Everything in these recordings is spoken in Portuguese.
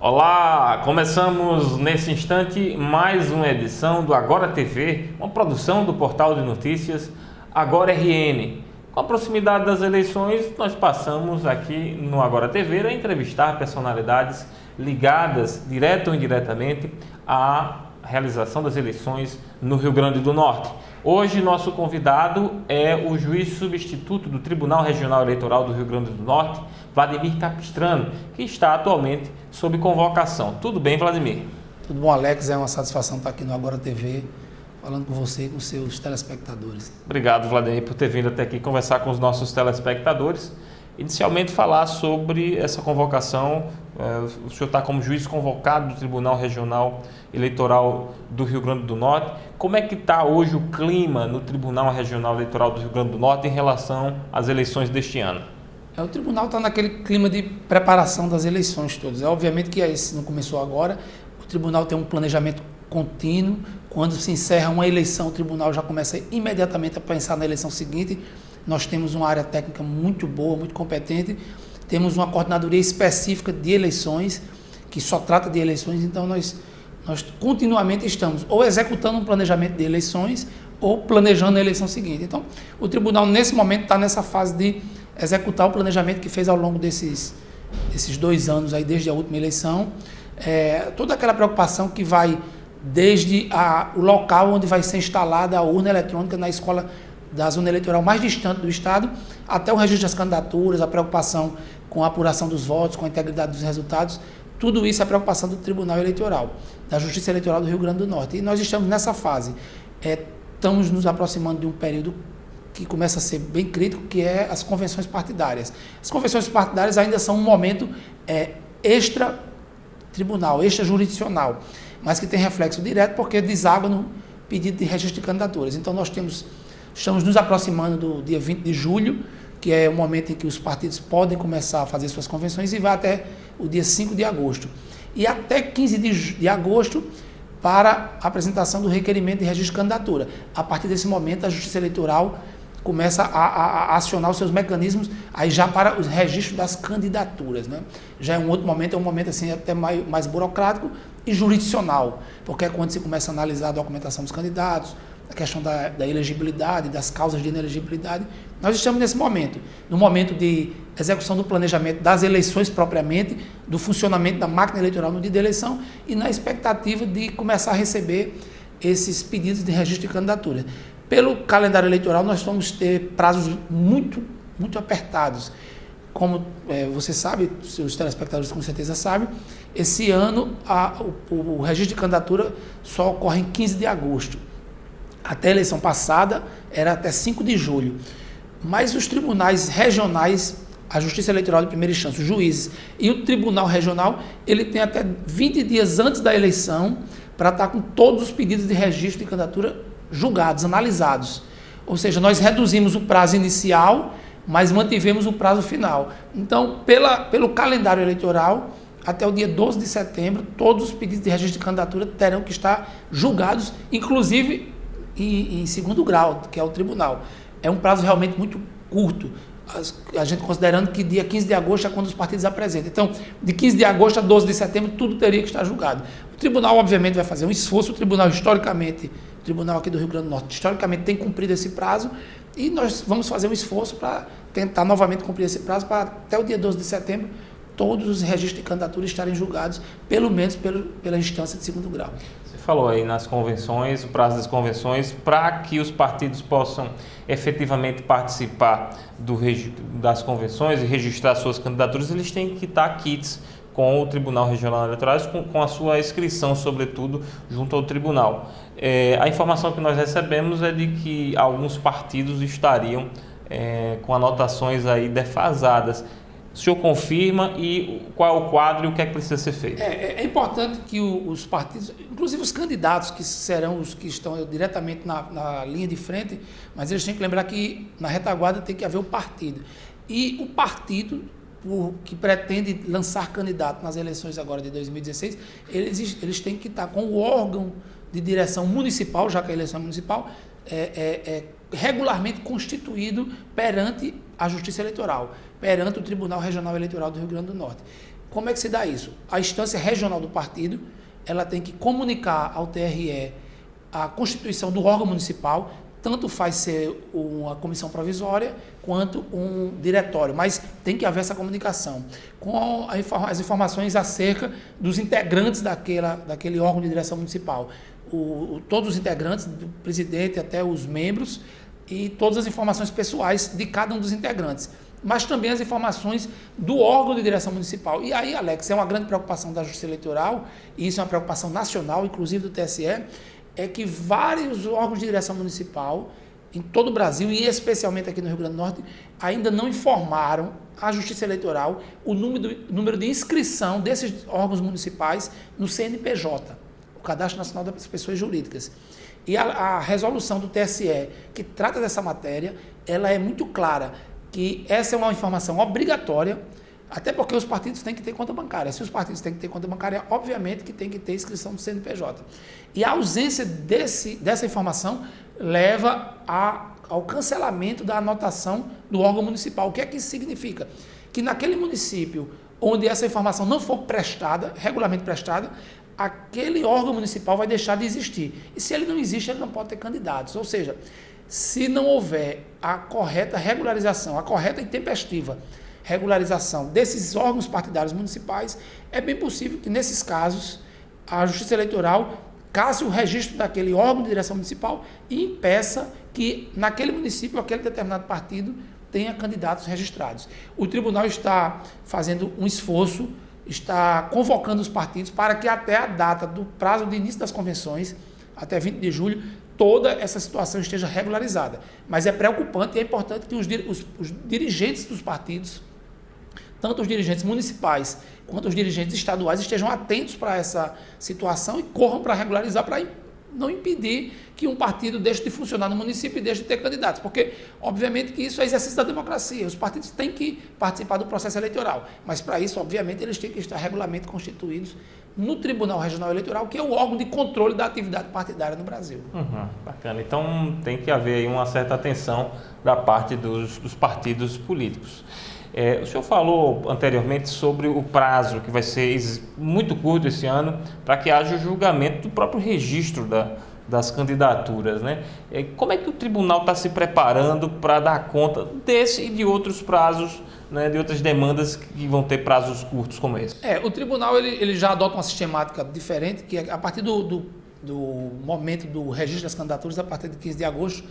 Olá, começamos nesse instante mais uma edição do Agora TV, uma produção do portal de notícias Agora RN. Com a proximidade das eleições, nós passamos aqui no Agora TV a entrevistar personalidades ligadas, direta ou indiretamente, à realização das eleições no Rio Grande do Norte. Hoje, nosso convidado é o juiz substituto do Tribunal Regional Eleitoral do Rio Grande do Norte, Vladimir Capistrano, que está atualmente sob convocação. Tudo bem, Vladimir? Tudo bom, Alex? É uma satisfação estar aqui no Agora TV, falando com você e com seus telespectadores. Obrigado, Vladimir, por ter vindo até aqui conversar com os nossos telespectadores. Inicialmente, falar sobre essa convocação. O senhor está como juiz convocado do Tribunal Regional Eleitoral do Rio Grande do Norte. Como é que está hoje o clima no Tribunal Regional Eleitoral do Rio Grande do Norte em relação às eleições deste ano? O tribunal está naquele clima de preparação das eleições todas. Obviamente que isso não começou agora. O tribunal tem um planejamento contínuo. Quando se encerra uma eleição, o tribunal já começa imediatamente a pensar na eleição seguinte. Nós temos uma área técnica muito boa, muito competente. Temos uma coordenadoria específica de eleições, que só trata de eleições. Então, nós continuamente estamos ou executando um planejamento de eleições ou planejando a eleição seguinte. Então, o tribunal, nesse momento, está nessa fase de executar o planejamento que fez ao longo desses 2 anos, aí, desde a última eleição. Toda aquela preocupação que vai desde o local onde vai ser instalada a urna eletrônica na escola da zona eleitoral mais distante do Estado, até o registro das candidaturas, a preocupação com a apuração dos votos, com a integridade dos resultados. Tudo isso é a preocupação do Tribunal Eleitoral, da Justiça Eleitoral do Rio Grande do Norte. E nós estamos nessa fase. Estamos nos aproximando de um período que começa a ser bem crítico, que é as convenções partidárias. As convenções partidárias ainda são um momento extra-tribunal, extra-jurisdicional, mas que tem reflexo direto porque deságua no pedido de registro de candidaturas. Então, nós estamos nos aproximando do dia 20 de julho, que é o momento em que os partidos podem começar a fazer suas convenções, e vai até o dia 5 de agosto. E até 15 de agosto, para a apresentação do requerimento de registro de candidatura. A partir desse momento, a Justiça Eleitoral começa a acionar os seus mecanismos aí já para os registros das candidaturas, né? Já é um outro momento, é um momento assim até mais burocrático e jurisdicional, porque é quando se começa a analisar a documentação dos candidatos, a questão da elegibilidade, das causas de inelegibilidade. Nós estamos nesse momento, no momento de execução do planejamento das eleições propriamente, do funcionamento da máquina eleitoral no dia da eleição e na expectativa de começar a receber esses pedidos de registro de candidatura. Pelo calendário eleitoral, nós vamos ter prazos muito, muito apertados. Como você sabe, seus telespectadores com certeza sabem, esse ano o registro de candidatura só ocorre em 15 de agosto. Até a eleição passada era até 5 de julho. Mas os tribunais regionais, a Justiça Eleitoral de primeira instância, os juízes e o Tribunal Regional, ele tem até 20 dias antes da eleição para estar com todos os pedidos de registro de candidatura julgados, analisados. Ou seja, nós reduzimos o prazo inicial, mas mantivemos o prazo final. Então, pelo calendário eleitoral, até o dia 12 de setembro, todos os pedidos de registro de candidatura terão que estar julgados, inclusive em segundo grau, que é o tribunal. É um prazo realmente muito curto, a gente considerando que dia 15 de agosto é quando os partidos apresentam. Então, de 15 de agosto a 12 de setembro, tudo teria que estar julgado. O tribunal, obviamente, vai fazer um esforço. O tribunal, historicamente, o tribunal aqui do Rio Grande do Norte, historicamente, tem cumprido esse prazo e nós vamos fazer um esforço para tentar novamente cumprir esse prazo para até o dia 12 de setembro todos os registros de candidatura estarem julgados, pelo menos pela instância de segundo grau. Você falou aí nas convenções, o prazo das convenções, para que os partidos possam efetivamente participar das convenções e registrar suas candidaturas, eles têm que estar quites com o Tribunal Regional Eleitoral, com a sua inscrição, sobretudo, junto ao tribunal. A informação que nós recebemos é de que alguns partidos estariam com anotações aí defasadas. O senhor confirma e qual é o quadro e o que é que precisa ser feito? É importante que os partidos, inclusive os candidatos que serão os que estão diretamente na linha de frente, mas eles têm que lembrar que na retaguarda tem que haver o partido. E o partido que pretende lançar candidato nas eleições agora de 2016, eles têm que estar com o órgão de direção municipal, já que a eleição é municipal, regularmente constituído perante a Justiça Eleitoral, perante o Tribunal Regional Eleitoral do Rio Grande do Norte. Como é que se dá isso? A instância regional do partido, ela tem que comunicar ao TRE a constituição do órgão municipal, tanto faz ser uma comissão provisória quanto um diretório, mas tem que haver essa comunicação com as informações acerca dos integrantes daquele órgão de direção municipal. Todos os integrantes, do presidente até os membros, e todas as informações pessoais de cada um dos integrantes, mas também as informações do órgão de direção municipal. E aí, Alex, é uma grande preocupação da Justiça Eleitoral, e isso é uma preocupação nacional, inclusive do TSE, é que vários órgãos de direção municipal, em todo o Brasil, e especialmente aqui no Rio Grande do Norte, ainda não informaram à Justiça Eleitoral o número de inscrição desses órgãos municipais no CNPJ, o Cadastro Nacional das Pessoas Jurídicas. E a resolução do TSE, que trata dessa matéria, ela é muito clara, que essa é uma informação obrigatória, até porque os partidos têm que ter conta bancária. Se os partidos têm que ter conta bancária, obviamente que tem que ter inscrição do CNPJ. E a ausência dessa informação leva ao cancelamento da anotação do órgão municipal. O que é que isso significa? Que naquele município onde essa informação não for prestada, regularmente prestada, aquele órgão municipal vai deixar de existir. E se ele não existe, ele não pode ter candidatos. Ou seja, se não houver a correta regularização, a correta e tempestiva regularização desses órgãos partidários municipais, é bem possível que, nesses casos, a Justiça Eleitoral casse o registro daquele órgão de direção municipal e impeça que, naquele município, aquele determinado partido tenha candidatos registrados. O tribunal está fazendo um esforço, está convocando os partidos para que até a data do prazo de início das convenções, até 20 de julho, toda essa situação esteja regularizada. Mas é preocupante e é importante que os dirigentes dos partidos, tanto os dirigentes municipais quanto os dirigentes estaduais, estejam atentos para essa situação e corram para regularizar, para não impedir que um partido deixe de funcionar no município e deixe de ter candidatos, porque, obviamente, que isso é exercício da democracia. Os partidos têm que participar do processo eleitoral, mas, para isso, obviamente, eles têm que estar regularmente constituídos no Tribunal Regional Eleitoral, que é o órgão de controle da atividade partidária no Brasil. Bacana. Então, tem que haver aí uma certa atenção da parte dos partidos políticos. O senhor falou anteriormente sobre o prazo, que vai ser muito curto esse ano, para que haja o julgamento do próprio registro das candidaturas, né? Como é que o tribunal está se preparando para dar conta desse e de outros prazos, né, de outras demandas que vão ter prazos curtos como esse? O tribunal ele já adota uma sistemática diferente, que a partir do momento do registro das candidaturas, a partir de 15 de agosto,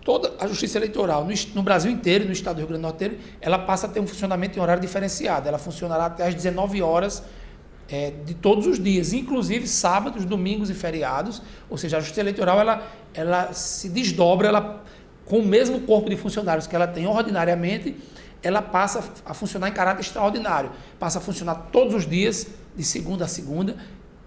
toda a Justiça Eleitoral no Brasil inteiro, no estado do Rio Grande do Norte, ela passa a ter um funcionamento em horário diferenciado. Ela funcionará até às 19 horas de todos os dias, inclusive sábados, domingos e feriados. Ou seja, a Justiça Eleitoral ela se desdobra, com o mesmo corpo de funcionários que ela tem ordinariamente, ela passa a funcionar em caráter extraordinário. Passa a funcionar todos os dias, de segunda a segunda,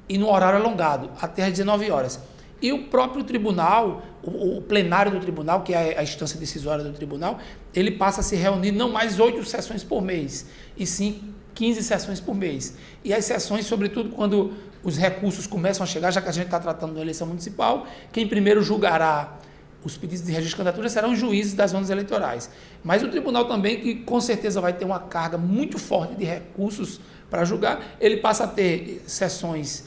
e no horário alongado, até às 19 horas. E o próprio tribunal, o plenário do tribunal, que é a instância decisória do tribunal, ele passa a se reunir não mais 8 sessões por mês, e sim 15 sessões por mês. E as sessões, sobretudo quando os recursos começam a chegar, já que a gente está tratando da eleição municipal, quem primeiro julgará os pedidos de registro de candidatura serão os juízes das zonas eleitorais. Mas o tribunal também, que com certeza vai ter uma carga muito forte de recursos para julgar, ele passa a ter sessões,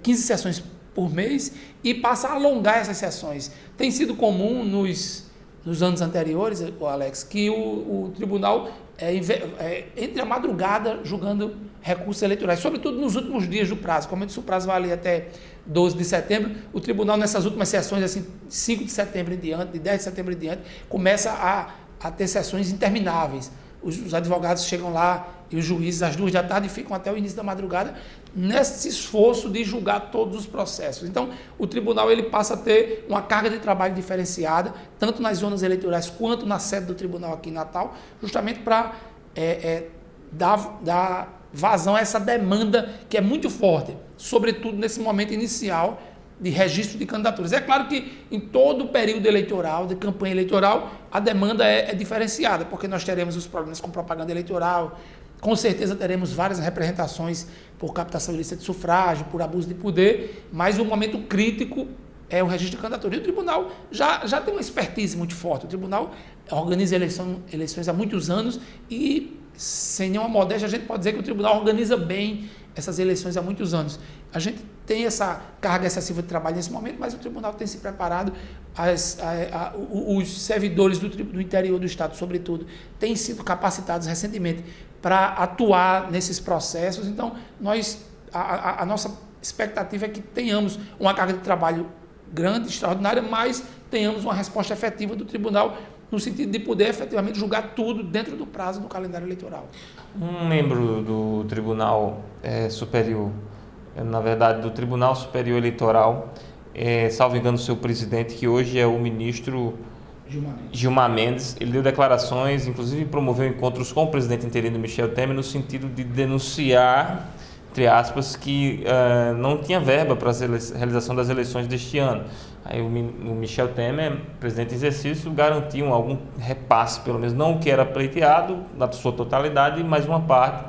15 sessões por mês, e passa a alongar essas sessões. Tem sido comum nos anos anteriores, Alex, que o tribunal entre a madrugada julgando recursos eleitorais, sobretudo nos últimos dias do prazo. Como eu disse, o prazo vai ali até 12 de setembro, o tribunal nessas últimas sessões, assim, 5 de setembro em diante, de 10 de setembro em diante, começa a ter sessões intermináveis. Os advogados chegam lá e os juízes às 2 da tarde ficam até o início da madrugada nesse esforço de julgar todos os processos. Então, o tribunal ele passa a ter uma carga de trabalho diferenciada, tanto nas zonas eleitorais quanto na sede do tribunal aqui em Natal, justamente para dar vazão a essa demanda que é muito forte, sobretudo nesse momento inicial de registro de candidaturas. É claro que em todo o período eleitoral, de campanha eleitoral, a demanda é diferenciada, porque nós teremos os problemas com propaganda eleitoral, com certeza teremos várias representações por captação ilícita de sufrágio, por abuso de poder, mas o momento crítico é o registro de candidatura. E o tribunal já tem uma expertise muito forte. O tribunal organiza eleições há muitos anos e sem nenhuma modéstia, a gente pode dizer que o tribunal organiza bem essas eleições há muitos anos. A gente tem essa carga excessiva de trabalho nesse momento, mas o tribunal tem se preparado, os servidores do interior do Estado, sobretudo, têm sido capacitados recentemente para atuar nesses processos. Então, a nossa expectativa é que tenhamos uma carga de trabalho grande, extraordinária, mas tenhamos uma resposta efetiva do tribunal no sentido de poder efetivamente julgar tudo dentro do prazo do calendário eleitoral. Um membro do Tribunal Superior, na verdade do Tribunal Superior Eleitoral, salvo engano, seu presidente, que hoje é o ministro Gilmar Mendes, ele deu declarações, inclusive promoveu encontros com o presidente interino Michel Temer no sentido de denunciar, entre aspas, que não tinha verba para a realização das eleições deste ano. Aí o Michel Temer, presidente em exercício, garantiu algum repasse, pelo menos não o que era pleiteado na sua totalidade, mas uma parte.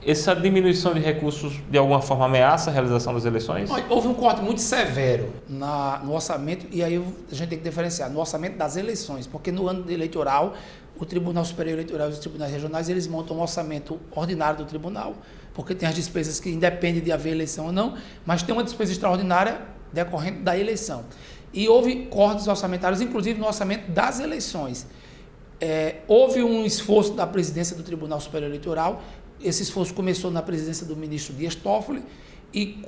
Essa diminuição de recursos de alguma forma ameaça a realização das eleições? Houve um corte muito severo no orçamento, e aí a gente tem que diferenciar no orçamento das eleições, porque no ano eleitoral o Tribunal Superior Eleitoral e os tribunais regionais, eles montam um orçamento ordinário do tribunal, porque tem as despesas que independem de haver eleição ou não, mas tem uma despesa extraordinária decorrente da eleição. E houve cortes orçamentários, inclusive no orçamento das eleições. Houve um esforço da presidência do Tribunal Superior Eleitoral. Esse esforço começou na presidência do ministro Dias Toffoli e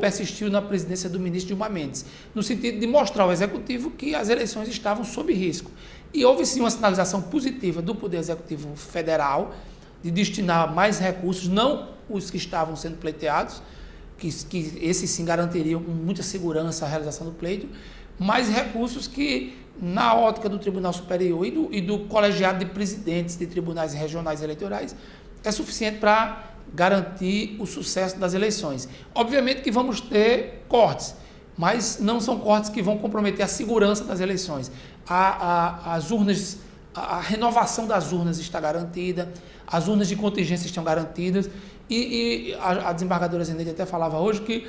persistiu na presidência do ministro Gilmar Mendes, no sentido de mostrar ao Executivo que as eleições estavam sob risco. E houve sim uma sinalização positiva do Poder Executivo Federal de destinar mais recursos, não os que estavam sendo pleiteados, que esses sim garantiriam com muita segurança a realização do pleito, mais recursos que, na ótica do Tribunal Superior e do colegiado de presidentes de tribunais regionais eleitorais, é suficiente para garantir o sucesso das eleições. Obviamente que vamos ter cortes, mas não são cortes que vão comprometer a segurança das eleições. As urnas, a renovação das urnas está garantida, as urnas de contingência estão garantidas, e a desembargadora Zeneide até falava hoje que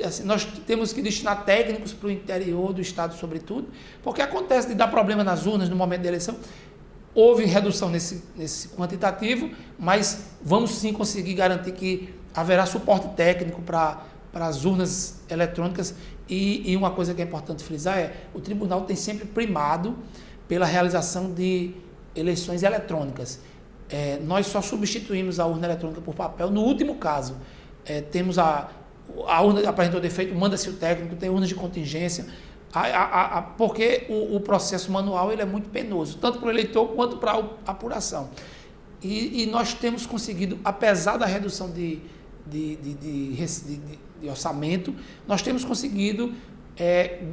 assim, nós temos que destinar técnicos para o interior do Estado, sobretudo, porque acontece de dar problema nas urnas no momento da eleição. Houve redução nesse quantitativo, mas vamos sim conseguir garantir que haverá suporte técnico para as urnas eletrônicas. E uma coisa que é importante frisar o tribunal tem sempre primado pela realização de eleições eletrônicas. Nós só substituímos a urna eletrônica por papel no último caso. Temos a urna apresentou defeito, manda-se o técnico, tem urnas de contingência, porque o processo manual ele é muito penoso, tanto para o eleitor quanto para a apuração. E nós temos conseguido, apesar da redução de orçamento, nós temos conseguido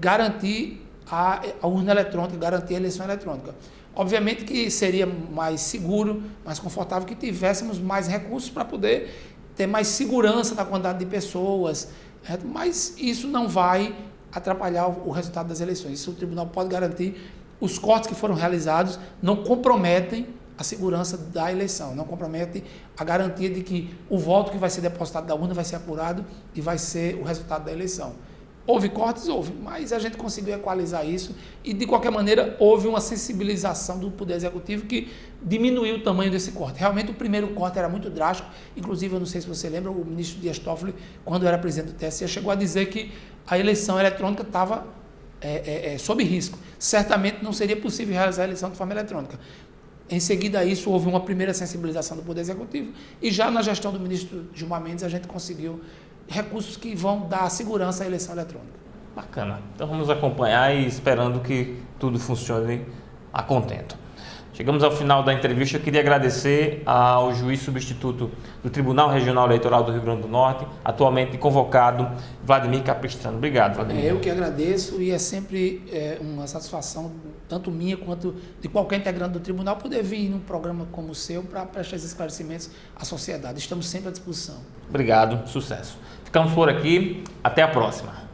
garantir a urna eletrônica, garantir a eleição eletrônica. Obviamente que seria mais seguro, mais confortável que tivéssemos mais recursos para poder ter mais segurança na quantidade de pessoas, mas isso não vai atrapalhar o resultado das eleições. Isso o tribunal pode garantir. Os cortes que foram realizados não comprometem a segurança da eleição, não comprometem a garantia de que o voto que vai ser depositado da urna vai ser apurado e vai ser o resultado da eleição. Houve cortes? Houve, mas a gente conseguiu equalizar isso e, de qualquer maneira, houve uma sensibilização do Poder Executivo que diminuiu o tamanho desse corte. Realmente, o primeiro corte era muito drástico. Inclusive, eu não sei se você lembra, o ministro Dias Toffoli, quando era presidente do TSE, chegou a dizer que a eleição eletrônica estava sob risco. Certamente não seria possível realizar a eleição de forma eletrônica. Em seguida a isso, houve uma primeira sensibilização do Poder Executivo e já na gestão do ministro Gilmar Mendes a gente conseguiu recursos que vão dar segurança à eleição eletrônica. Bacana. Então vamos acompanhar e esperando que tudo funcione a contento. Chegamos ao final da entrevista. Eu queria agradecer ao juiz substituto do Tribunal Regional Eleitoral do Rio Grande do Norte, atualmente convocado, Vladimir Capistrano. Obrigado, Vladimir. Eu que agradeço e é sempre uma satisfação, tanto minha quanto de qualquer integrante do tribunal, poder vir num programa como o seu para prestar esses esclarecimentos à sociedade. Estamos sempre à disposição. Obrigado, sucesso. Ficamos por aqui, até a próxima.